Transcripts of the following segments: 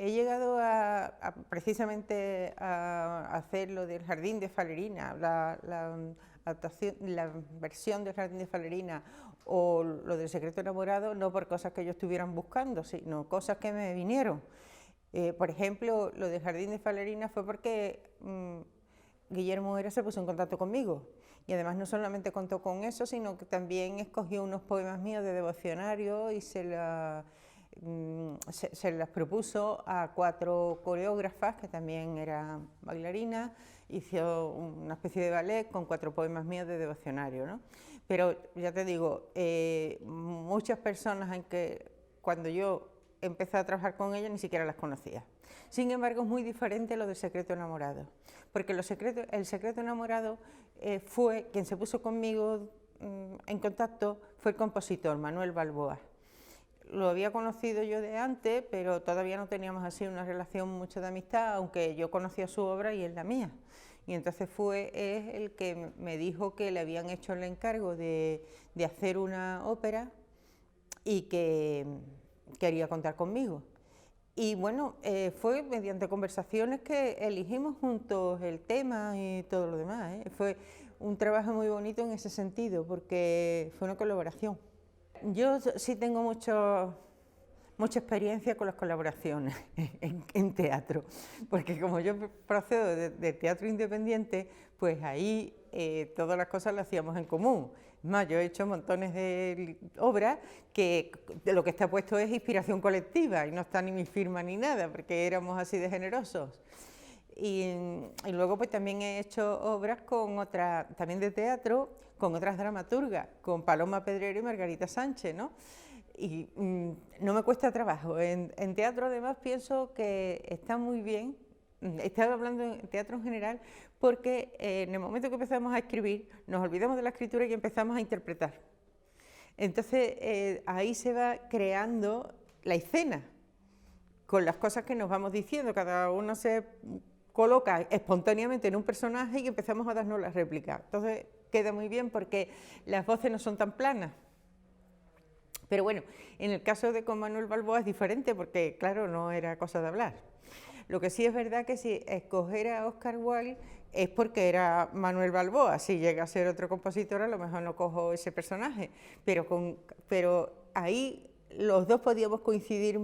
He llegado precisamente a hacer lo del Jardín de Falerina, la versión del Jardín de Falerina o lo del Secreto Enamorado, no por cosas que ellos estuvieran buscando, sino cosas que me vinieron. Por ejemplo, lo del Jardín de Falerina fue porque Guillermo Vera se puso en contacto conmigo y además no solamente contó con eso, sino que también escogió unos poemas míos de devocionario y se las propuso a 4 coreógrafas que también eran bailarinas, hizo una especie de ballet con 4 poemas míos de devocionario, ¿no? Pero ya te digo, muchas personas en que cuando yo empecé a trabajar con ellas ni siquiera las conocía. Sin embargo, es muy diferente lo del Secreto Enamorado, porque el Secreto Enamorado fue quien se puso conmigo en contacto, fue el compositor Manuel Balboa. Lo había conocido yo de antes, pero todavía no teníamos así una relación mucho de amistad, aunque yo conocía su obra y él la mía. Y entonces es el que me dijo que le habían hecho el encargo de hacer una ópera y que quería contar conmigo. Y bueno, fue mediante conversaciones que elegimos juntos el tema y todo lo demás. Fue un trabajo muy bonito en ese sentido, porque fue una colaboración. Yo sí tengo mucha experiencia con las colaboraciones en teatro, porque como yo procedo de teatro independiente, pues ahí todas las cosas las hacíamos en común. Es más, yo he hecho montones de obras que de lo que está puesto es inspiración colectiva y no está ni mi firma ni nada, porque éramos así de generosos. Y luego pues también he hecho obras con otras, también de teatro, con otras dramaturgas, con Paloma Pedrero y Margarita Sánchez, ¿no? Y no me cuesta trabajo. En teatro además pienso que está muy bien, estaba hablando en teatro en general, porque en el momento que empezamos a escribir, nos olvidamos de la escritura y empezamos a interpretar. Entonces ahí se va creando la escena, con las cosas que nos vamos diciendo, cada uno se coloca espontáneamente en un personaje y empezamos a darnos las réplicas. Entonces queda muy bien porque las voces no son tan planas. Pero bueno, en el caso de con Manuel Balboa es diferente porque, claro, no era cosa de hablar. Lo que sí es verdad que si escogiera a Oscar Wilde es porque era Manuel Balboa. Si llega a ser otro compositor, a lo mejor no cojo ese personaje. Pero ahí los dos podíamos coincidir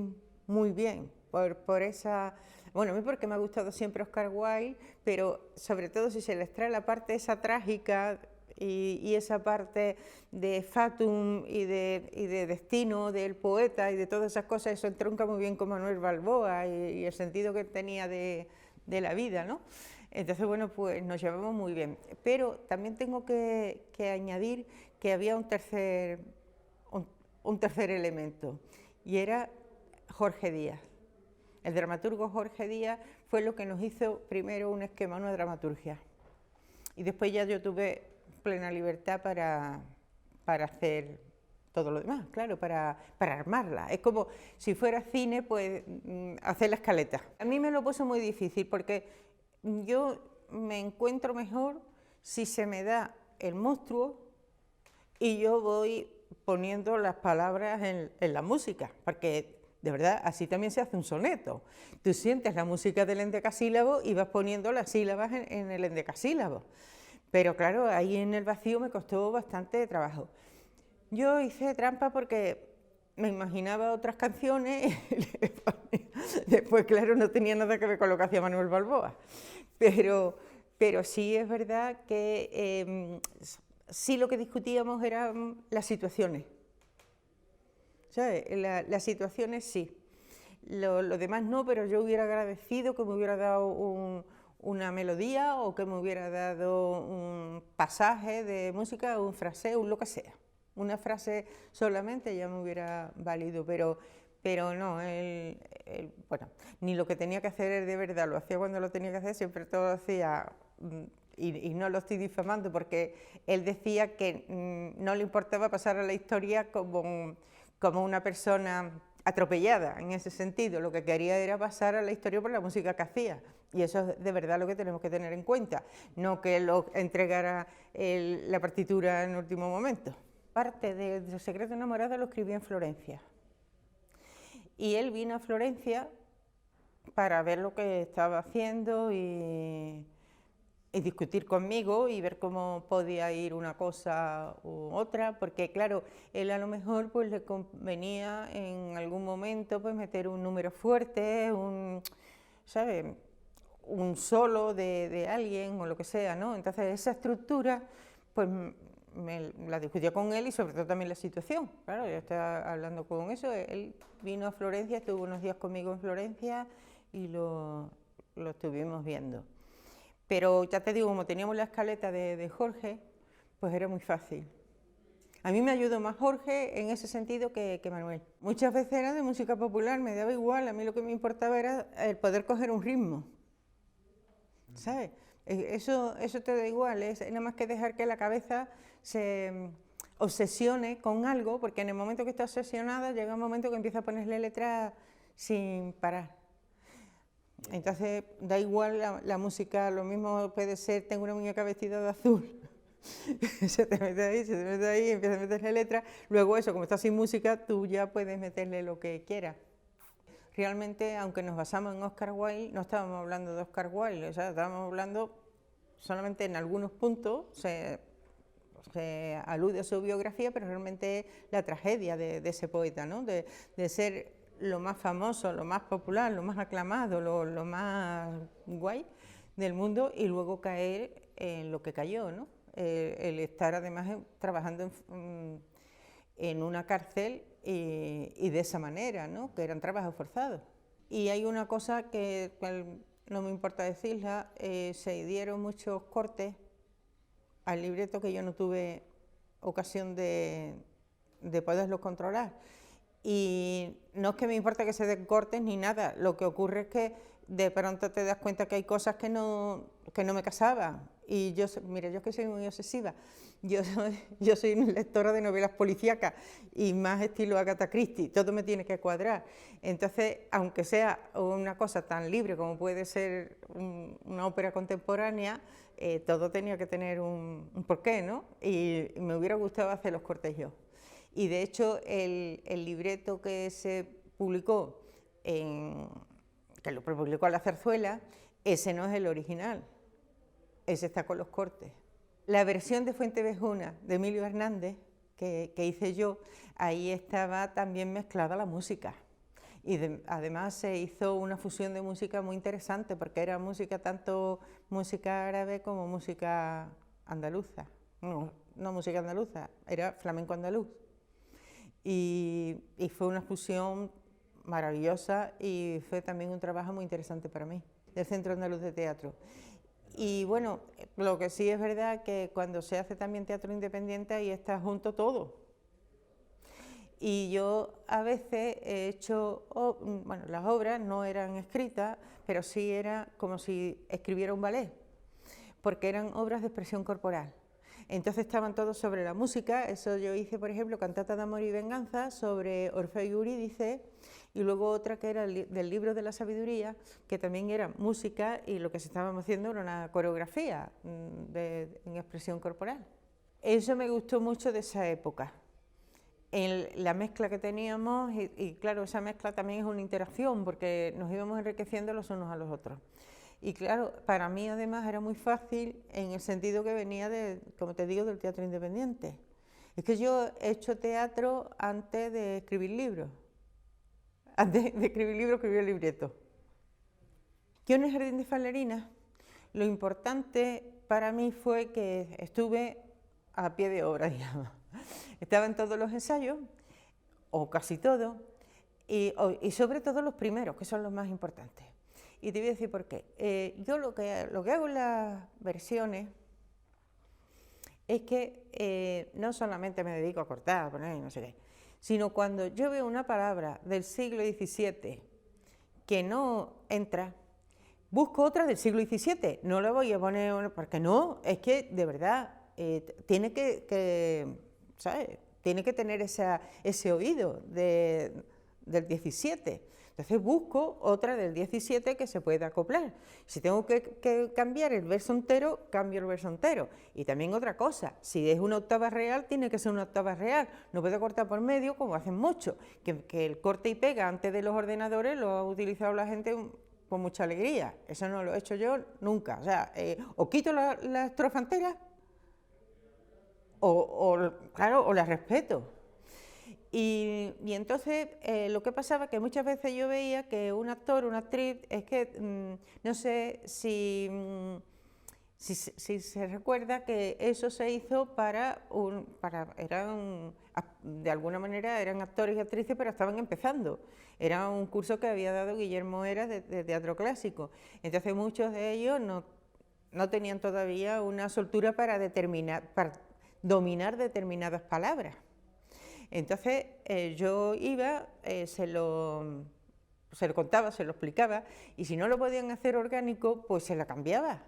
muy bien por esa... Bueno, a mí porque me ha gustado siempre Oscar Wilde, pero sobre todo si se les trae la parte esa trágica y esa parte de fatum y de destino del poeta y de todas esas cosas, eso entronca muy bien con Manuel Balboa y el sentido que tenía de la vida, ¿no? Entonces, bueno, pues nos llevamos muy bien. Pero también tengo que añadir que había un tercer elemento, y era Jorge Díaz. El dramaturgo Jorge Díaz fue lo que nos hizo primero un esquema, una dramaturgia. Y después ya yo tuve plena libertad para hacer todo lo demás, claro, para armarla. Es como si fuera cine, pues hacer la escaleta. A mí me lo puso muy difícil porque yo me encuentro mejor si se me da el monstruo y yo voy poniendo las palabras en la música, porque de verdad así también se hace un soneto. Tú sientes la música del endecasílabo y vas poniendo las sílabas en el endecasílabo. Pero claro, ahí en el vacío me costó bastante trabajo. Yo hice trampa porque me imaginaba otras canciones, después claro no tenía nada que ver con lo que hacía Manuel Balboa, pero sí es verdad que sí lo que discutíamos eran las situaciones, ¿sabes? Las situaciones sí, lo demás no, pero yo hubiera agradecido que me hubiera dado una melodía o que me hubiera dado un pasaje de música, un fraseo, lo que sea. Una frase solamente ya me hubiera valido, pero no, bueno, ni lo que tenía que hacer de verdad, lo hacía cuando lo tenía que hacer, siempre todo lo hacía, y no lo estoy difamando, porque él decía que no le importaba pasar a la historia como una persona atropellada, en ese sentido, lo que quería era pasar a la historia por la música que hacía, y eso es de verdad lo que tenemos que tener en cuenta, no que lo entregara la partitura en el último momento. Parte de Secreto Enamorado lo escribí en Florencia, y él vino a Florencia para ver lo que estaba haciendo y discutir conmigo y ver cómo podía ir una cosa u otra, porque claro, él a lo mejor pues le convenía en algún momento pues meter un número fuerte, ¿sabes? Un solo de alguien o lo que sea, ¿no? Entonces esa estructura pues la discutía con él y sobre todo también la situación. Claro, yo estaba hablando con eso, él vino a Florencia, estuvo unos días conmigo en Florencia y lo estuvimos viendo. Pero ya te digo, como teníamos la escaleta de Jorge, pues era muy fácil. A mí me ayudó más Jorge en ese sentido que Manuel. Muchas veces era de música popular, me daba igual, a mí lo que me importaba era el poder coger un ritmo, ¿sabes? Eso te da igual, es nada más que dejar que la cabeza se obsesione con algo, porque en el momento que está obsesionada llega un momento que empieza a ponerle letras sin parar. Entonces da igual la música, lo mismo puede ser, tengo una muñeca vestida de azul, se te mete ahí, empieza a meterle letras, luego eso, como está sin música, tú ya puedes meterle lo que quieras. Realmente, aunque nos basamos en Oscar Wilde, no estábamos hablando de Oscar Wilde, o sea, estábamos hablando solamente en algunos puntos, se alude a su biografía, pero realmente la tragedia de ese poeta, ¿no? De ser lo más famoso, lo más popular, lo más aclamado, lo más guay del mundo y luego caer en lo que cayó, ¿no? El estar además trabajando en una cárcel y de esa manera, ¿no? Que eran trabajos forzados. Y hay una cosa que no me importa decirla, se dieron muchos cortes al libreto que yo no tuve ocasión de poderlos controlar. Y no es que me importe que se den cortes ni nada, lo que ocurre es que de pronto te das cuenta que hay cosas que no me casaban. Y yo, mira, yo es que soy muy obsesiva, yo soy una lectora de novelas policíacas y más estilo Agatha Christie, todo me tiene que cuadrar. Entonces, aunque sea una cosa tan libre como puede ser una ópera contemporánea, todo tenía que tener un porqué, ¿no? Y me hubiera gustado hacer los cortes yo. Y de hecho el libreto que se publicó, que lo publicó La Zarzuela, ese no es el original, ese está con los cortes. La versión de Fuentevejuna de Emilio Hernández, que hice yo, ahí estaba también mezclada la música. Y además se hizo una fusión de música muy interesante, porque era música, tanto música árabe como música andaluza. No música andaluza, era flamenco andaluz. Y fue una fusión maravillosa y fue también un trabajo muy interesante para mí, del Centro Andaluz de Teatro. Y bueno, lo que sí es verdad que cuando se hace también teatro independiente ahí está junto todo. Y yo a veces he hecho, bueno, las obras no eran escritas, pero sí era como si escribiera un ballet, porque eran obras de expresión corporal. Entonces estaban todos sobre la música, eso yo hice, por ejemplo, Cantata de Amor y Venganza, sobre Orfeo y Eurídice, y luego otra que era del Libro de la Sabiduría, que también era música, y lo que se estaba haciendo era una coreografía en expresión corporal. Eso me gustó mucho de esa época, en la mezcla que teníamos, y claro, esa mezcla también es una interacción, porque nos íbamos enriqueciendo los unos a los otros. Y claro, para mí además era muy fácil en el sentido que venía como te digo, del teatro independiente. Es que yo he hecho teatro antes de escribir libros. Antes de escribir libros, escribí el libreto. Yo en el Jardín de Falerinas, lo importante para mí fue que estuve a pie de obra, digamos. Estaba en todos los ensayos, o casi todos, y sobre todo los primeros, que son los más importantes. Y te voy a decir por qué. Yo lo que hago en las versiones es que no solamente me dedico a cortar, a poner no sé qué, sino cuando yo veo una palabra del siglo XVII que no entra, busco otra del siglo XVII, no la voy a poner, porque no, es que de verdad tiene ¿sabes? Tiene que tener ese oído del XVII. Entonces busco otra del 17 que se pueda acoplar. Si tengo que cambiar el verso entero, cambio el verso entero. Y también otra cosa, si es una octava real, tiene que ser una octava real. No puedo cortar por medio como hacen muchos, que el corte y pega antes de los ordenadores lo ha utilizado la gente con mucha alegría. Eso no lo he hecho yo nunca. O sea, o quito la estrofa entera claro, o la respeto. Y entonces lo que pasaba que muchas veces yo veía que un actor, una actriz, es que no sé si se recuerda que eso se hizo de alguna manera eran actores y actrices, pero estaban empezando. Era un curso que había dado Guillermo Heras de teatro clásico. Entonces muchos de ellos no tenían todavía una soltura para dominar determinadas palabras. Entonces yo iba, se lo contaba, se lo explicaba, y si no lo podían hacer orgánico, pues se la cambiaba.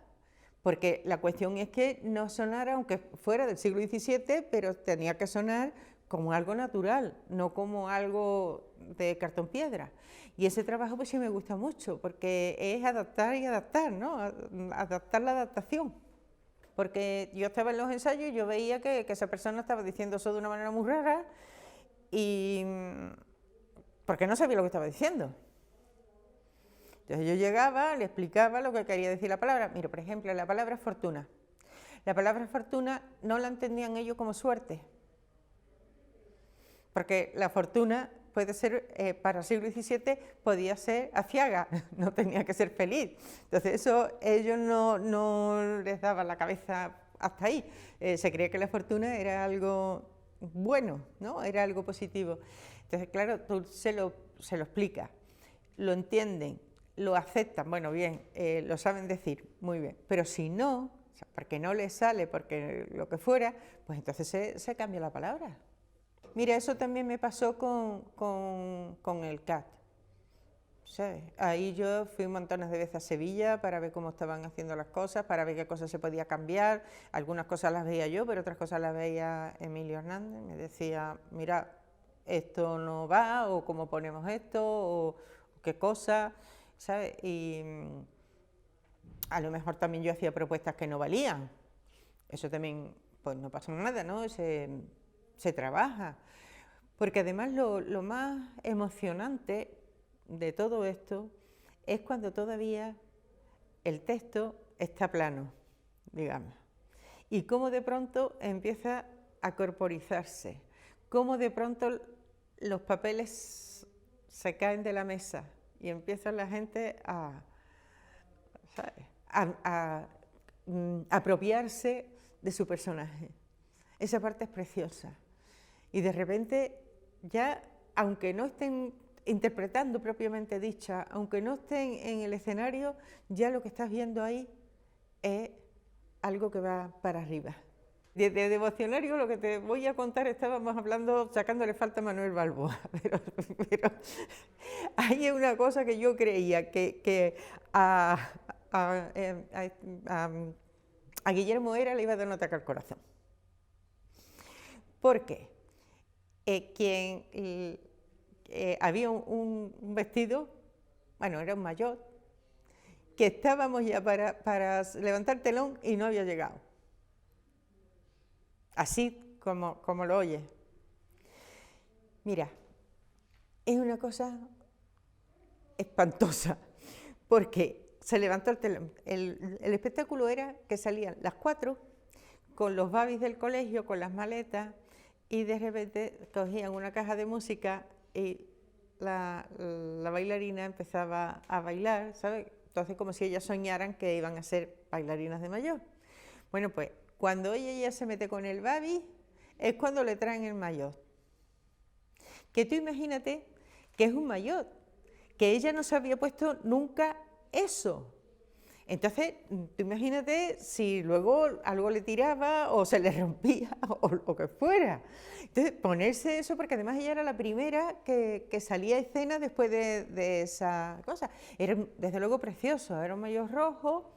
Porque la cuestión es que no sonara, aunque fuera del siglo XVII, pero tenía que sonar como algo natural, no como algo de cartón piedra. Y ese trabajo pues sí me gusta mucho, porque es adaptar y adaptar, ¿no? Adaptar la adaptación. Porque yo estaba en los ensayos y yo veía que esa persona estaba diciendo eso de una manera muy rara y porque no sabía lo que estaba diciendo. Entonces yo llegaba, le explicaba lo que quería decir la palabra. Mira, por ejemplo, la palabra fortuna. La palabra fortuna no la entendían ellos como suerte, porque la fortuna puede ser, para el siglo XVII, podía ser aciaga, no tenía que ser feliz. Entonces eso ellos no les daba la cabeza hasta ahí. Se creía que la fortuna era algo bueno, ¿no? Era algo positivo. Entonces, claro, tú se lo explicas, lo entienden, lo aceptan, bueno, bien, lo saben decir, muy bien, pero si no, o sea, porque no les sale, porque lo que fuera, pues entonces se cambia la palabra. Mira, eso también me pasó con el CAT, ¿sabes? Ahí yo fui montones de veces a Sevilla para ver cómo estaban haciendo las cosas, para ver qué cosas se podía cambiar. Algunas cosas las veía yo, pero otras cosas las veía Emilio Hernández. Me decía, mira, esto no va, o cómo ponemos esto, o qué cosa, ¿sabes? Y a lo mejor también yo hacía propuestas que no valían. Eso también, pues no pasa nada, ¿no? Se trabaja. Porque además lo más emocionante de todo esto es cuando todavía el texto está plano, digamos, y cómo de pronto empieza a corporizarse, cómo de pronto los papeles se caen de la mesa y empieza la gente a apropiarse de su personaje. Esa parte es preciosa. Y de repente ya, aunque no estén interpretando propiamente dicha, aunque no estén en el escenario, ya lo que estás viendo ahí es algo que va para arriba. De devocionario, lo que te voy a contar, estábamos hablando, sacándole falta a Manuel Balboa, pero hay una cosa que yo creía que a Guillermo Heras le iba a dar un ataque al corazón. ¿Por qué? Había un vestido, bueno, era un maillot, que estábamos ya para levantar telón y no había llegado. Así como lo oyes. Mira, es una cosa espantosa, porque se levantó el telón. El espectáculo era que salían las 4 con los babis del colegio, con las maletas, y de repente cogían una caja de música y la bailarina empezaba a bailar, ¿sabes? Entonces como si ellas soñaran que iban a ser bailarinas de maillot. Bueno, pues cuando ella ya se mete con el babi es cuando le traen el maillot. Que tú imagínate que es un maillot, que ella no se había puesto nunca eso. Entonces, tú imagínate si luego algo le tiraba o se le rompía o lo que fuera. Entonces, ponerse eso, porque además ella era la primera que salía a escena después de esa cosa. Era desde luego precioso, era un maillot rojo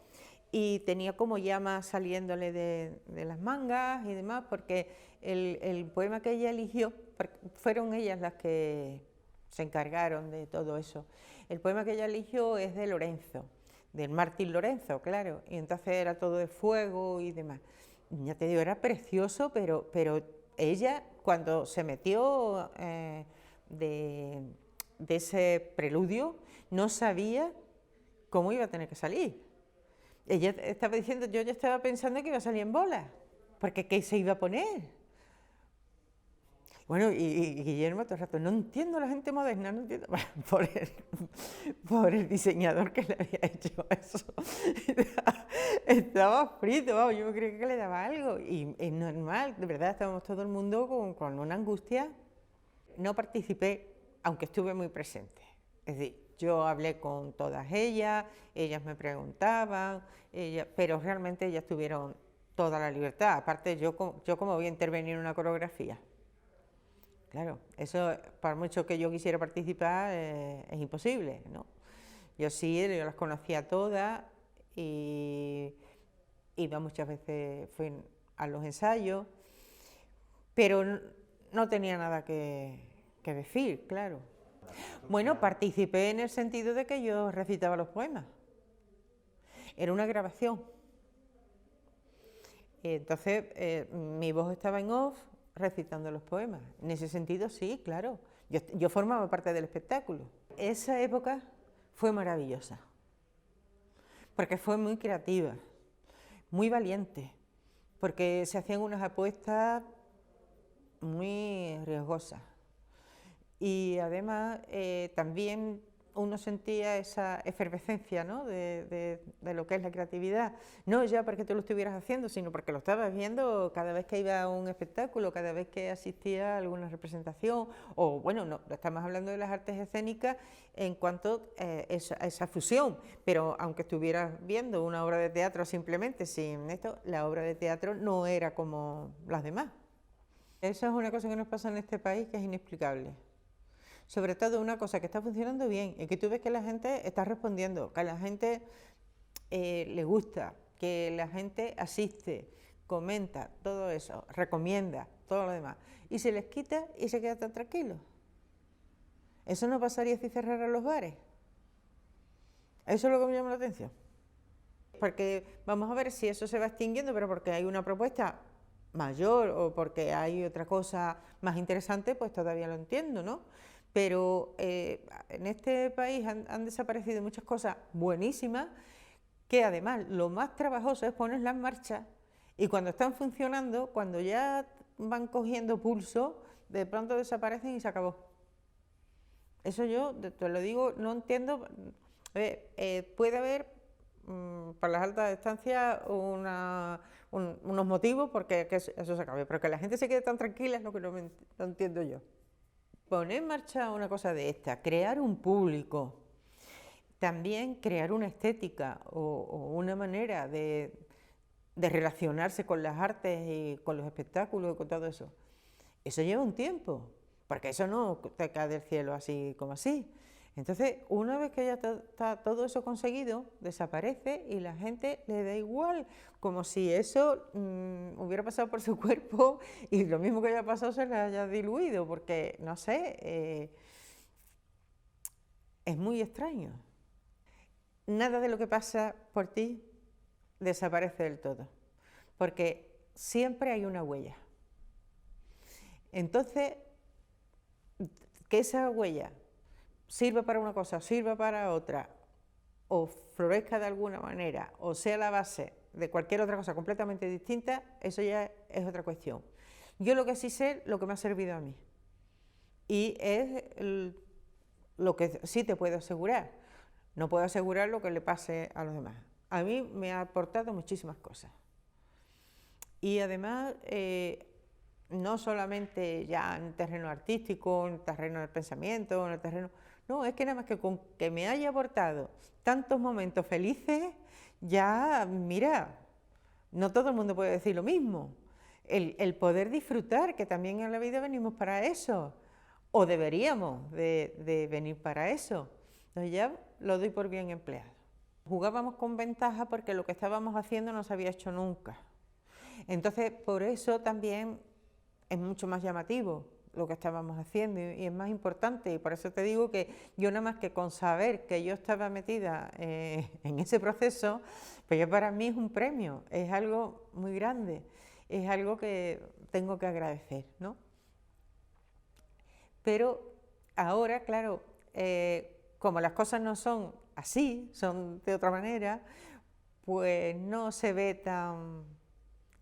y tenía como llamas saliéndole de las mangas y demás, porque el poema que ella eligió, fueron ellas las que se encargaron de todo eso. El poema que ella eligió es de Lorenzo, del mártir Lorenzo, claro, y entonces era todo de fuego y demás. Ya te digo, era precioso, pero ella, cuando se metió de ese preludio, no sabía cómo iba a tener que salir. Ella estaba diciendo, yo ya estaba pensando que iba a salir en bolas, porque ¿qué se iba a poner? Bueno, y Guillermo todo el rato, no entiendo a la gente moderna, no entiendo, bueno, por el diseñador que le había hecho eso. Estaba frito, vamos, yo me creía que le daba algo, y es normal, de verdad, estábamos todo el mundo con una angustia. No participé, aunque estuve muy presente, es decir, yo hablé con todas ellas me preguntaban, pero realmente ellas tuvieron toda la libertad, aparte yo como voy a intervenir en una coreografía. Claro, eso, por mucho que yo quisiera participar, es imposible, ¿no? Yo sí, yo las conocía todas y iba muchas veces, fui a los ensayos, pero no tenía nada que decir, claro. Bueno, participé en el sentido de que yo recitaba los poemas. Era una grabación. Entonces, mi voz estaba en off, recitando los poemas. En ese sentido, sí, claro. Yo formaba parte del espectáculo. Esa época fue maravillosa, porque fue muy creativa, muy valiente, porque se hacían unas apuestas muy riesgosas. Y además también uno sentía esa efervescencia, ¿no? de lo que es la creatividad, no ya porque tú lo estuvieras haciendo, sino porque lo estabas viendo cada vez que iba a un espectáculo, cada vez que asistía a alguna representación, o bueno, no, estamos hablando de las artes escénicas en cuanto a esa fusión, pero aunque estuvieras viendo una obra de teatro simplemente sin esto, la obra de teatro no era como las demás. Esa es una cosa que nos pasa en este país que es inexplicable. Sobre todo una cosa que está funcionando bien y que tú ves que la gente está respondiendo, que a la gente le gusta, que la gente asiste, comenta, todo eso, recomienda, todo lo demás, y se les quita y se queda tan tranquilo. Eso no pasaría si cerraran los bares. Eso es lo que me llama la atención. Porque vamos a ver si eso se va extinguiendo, pero porque hay una propuesta mayor o porque hay otra cosa más interesante, pues todavía lo entiendo, ¿no? Pero en este país han desaparecido muchas cosas buenísimas que además lo más trabajoso es ponerlas en marcha y cuando están funcionando, cuando ya van cogiendo pulso, de pronto desaparecen y se acabó. Eso yo, te lo digo, no entiendo. Puede haber por las altas distancias unos motivos porque eso se acabe, pero que la gente se quede tan tranquila es lo que no entiendo yo. Poner en marcha una cosa de esta, crear un público, también crear una estética o una manera de relacionarse con las artes y con los espectáculos y con todo eso, eso lleva un tiempo, porque eso no te cae del cielo así como así. Entonces, una vez que ya está todo eso conseguido, desaparece y la gente le da igual, como si eso hubiera pasado por su cuerpo y lo mismo que haya pasado se le haya diluido, porque, no sé, es muy extraño. Nada de lo que pasa por ti desaparece del todo, porque siempre hay una huella. Entonces, que esa huella sirva para una cosa, sirva para otra, o florezca de alguna manera, o sea la base de cualquier otra cosa completamente distinta, eso ya es otra cuestión. Yo lo que sí sé, lo que me ha servido a mí, y es lo que sí te puedo asegurar. No puedo asegurar lo que le pase a los demás. A mí me ha aportado muchísimas cosas. Y además, no solamente ya en el terreno artístico, en el terreno del pensamiento, en el terreno... No, es que nada más que con que me haya aportado tantos momentos felices, ya, mira, no todo el mundo puede decir lo mismo. El poder disfrutar, que también en la vida venimos para eso, o deberíamos de venir para eso. Entonces ya lo doy por bien empleado. Jugábamos con ventaja porque lo que estábamos haciendo no se había hecho nunca. Entonces, por eso también es mucho más llamativo lo que estábamos haciendo y es más importante, y por eso te digo que yo nada más que con saber que yo estaba metida en ese proceso, pues ya para mí es un premio, es algo muy grande, es algo que tengo que agradecer, ¿no? Pero ahora, claro, como las cosas no son así, son de otra manera, pues no se ve tan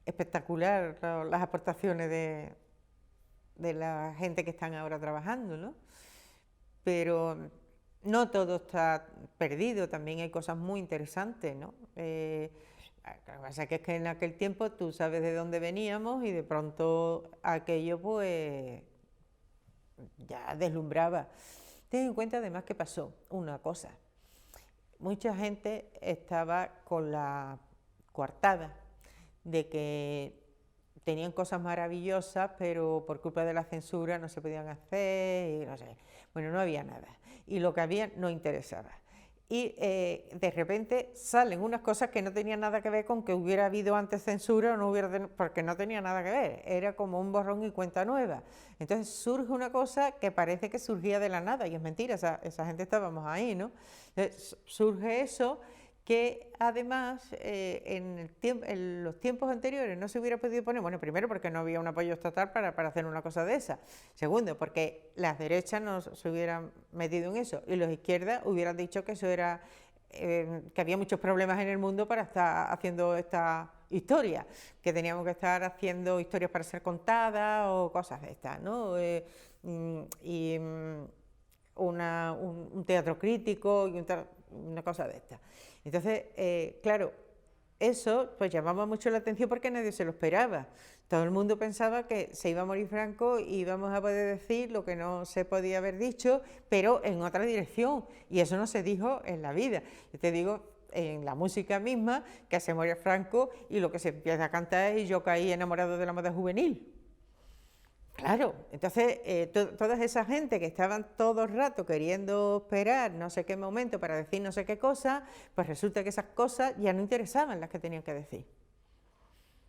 espectacular las aportaciones de la gente que están ahora trabajando, ¿no? Pero no todo está perdido, también hay cosas muy interesantes, ¿no? Lo que pasa es que en aquel tiempo tú sabes de dónde veníamos y de pronto aquello pues ya deslumbraba. Ten en cuenta además que pasó una cosa, mucha gente estaba con la coartada de que tenían cosas maravillosas, pero por culpa de la censura no se podían hacer, y no sé. Bueno, no había nada, y lo que había no interesaba. Y de repente salen unas cosas que no tenían nada que ver con que hubiera habido antes censura o no hubiera, porque no tenía nada que ver, era como un borrón y cuenta nueva. Entonces surge una cosa que parece que surgía de la nada, y es mentira, esa gente estábamos ahí, ¿no? Entonces, surge eso que además en los tiempos anteriores no se hubiera podido poner, bueno, primero porque no había un apoyo estatal para hacer una cosa de esa, segundo porque las derechas no se hubieran metido en eso y los izquierdas hubieran dicho que eso era, que había muchos problemas en el mundo para estar haciendo esta historia, que teníamos que estar haciendo historias para ser contadas o cosas de estas, ¿no? Un teatro crítico y una cosa de esta. Entonces, claro, eso pues llamaba mucho la atención porque nadie se lo esperaba. Todo el mundo pensaba que se iba a morir Franco y íbamos a poder decir lo que no se podía haber dicho, pero en otra dirección. Y eso no se dijo en la vida. Yo te digo, en la música misma, que se muere Franco y lo que se empieza a cantar es Yo caí enamorado de la moda juvenil. Claro, entonces toda esa gente que estaban todo el rato queriendo esperar no sé qué momento para decir no sé qué cosa, pues resulta que esas cosas ya no interesaban las que tenían que decir.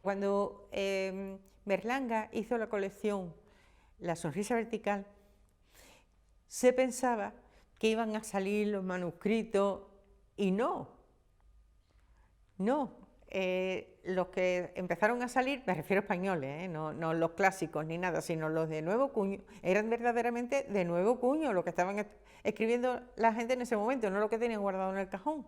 Cuando Berlanga hizo la colección La sonrisa vertical, se pensaba que iban a salir los manuscritos y no. Los que empezaron a salir, me refiero a españoles, no los clásicos ni nada, sino los de nuevo cuño, eran verdaderamente de nuevo cuño, lo que estaban escribiendo la gente en ese momento, no lo que tenían guardado en el cajón.